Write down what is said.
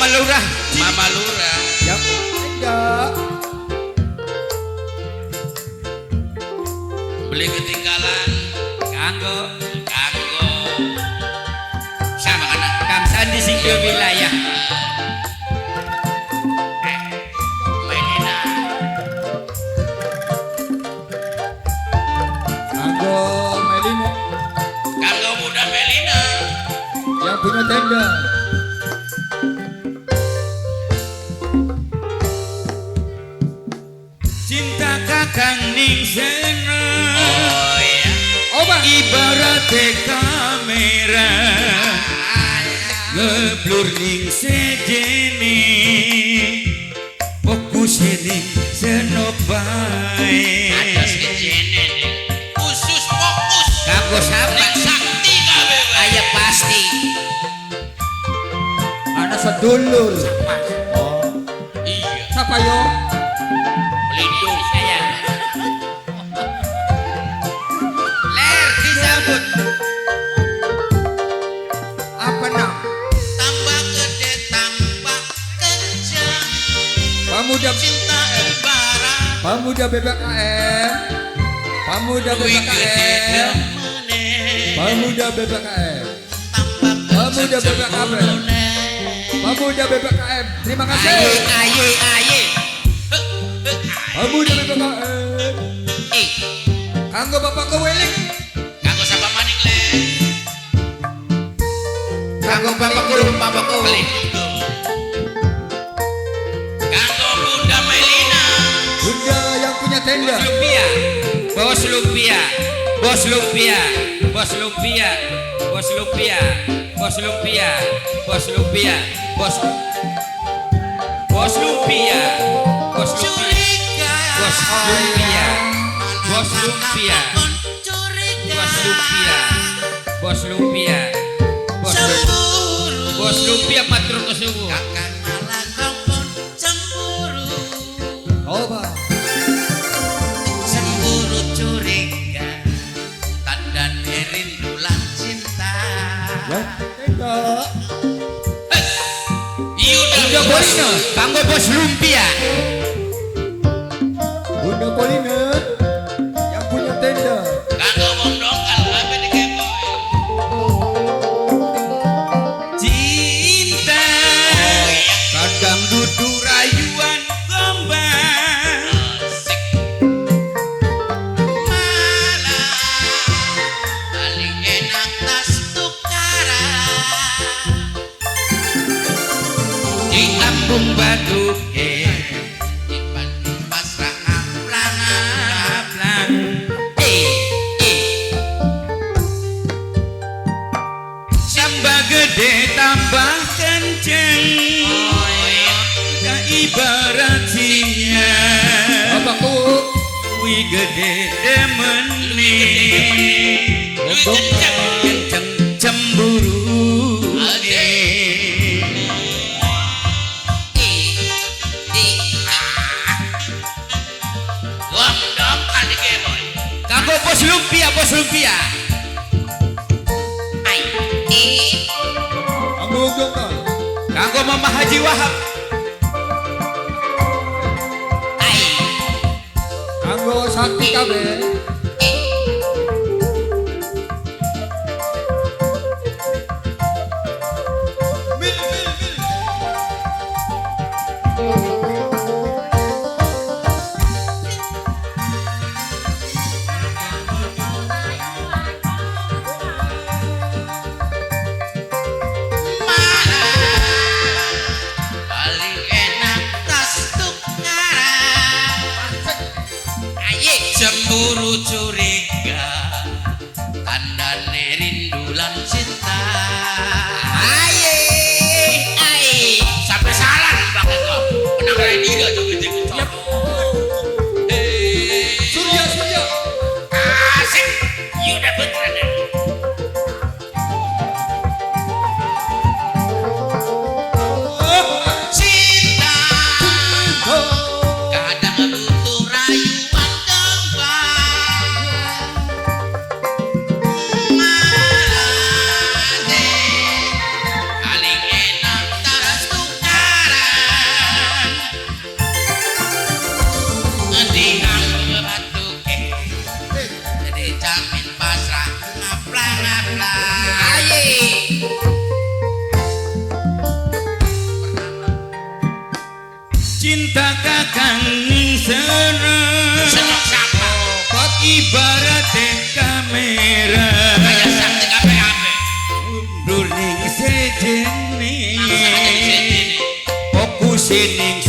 Mama Lurah. Mama Lurah. Yang enggak. Beli ketinggalan. Kanggo Sama kan? Kang Sandi singkil wilayah. Melina. Kanggo Melina Kanggo muda Melina. yang punya tenda. Cinta kakang ning sana. Oh iya. Oba. Ibarat kamera ngeblur ning sejene fokus ning senobae Ada sekejene nih. Khusus fokus. kanggo siapa Ning sakti kabe. aya pasti Anak sedulur. oh Iya. Siapa yo? Pelindung. saya ler disambut Apa nak? Tambah gede tambah kencang. Pemuda Cinta ibarat. Pemuda BBKM. Pemuda Duit gede BBKM. demene. Pemuda BBKM. Tambah Pemuda kencang BBKM. cemburune. Pemuda BBKM. Terima aye kasih. aye Pemuda BBKM. Eh, Kanggo Bapak Keweling. kanggo sapa maning le. kanggo bapakku Pelindung. Kanggo Bunda Melina. Bunda yang punya tenda. Bos lumpia bos lumpia bos lumpia bos lumpia bos lumpia bos lumpia bos lumpia bos lumpia bos lumpia Curiga. bos lumpia bos lumpia Curiga. bos lumpia bos lumpia bos lumpia Cemburu. bos lumpia matur nuwun Kakak malah kampun cemburu. Oba. Cemburu curiga. Tanda rindu lan cinta. Yang tenda. Yuda Polina kanggo bos lumpia Bunda Polina yang punya tenda. kanggo mondongan apa nih keboy. cinta kadang dudu rayuan gombang Asik. Malah paling enak tas tukaran. di ambung baduke Dibanding pasrah amplangan. aplang tambah gede tambah kenceng udah ibarat singa Bapakku. wi gede demeni kenceng cemburu Wah, dong kali keboy. kanggo bos lumpia Kanggo Jongkal. kanggo Mama Haji Wahab Kanggo Sakti KB. Paling enak tas tukaran. Cemburu sining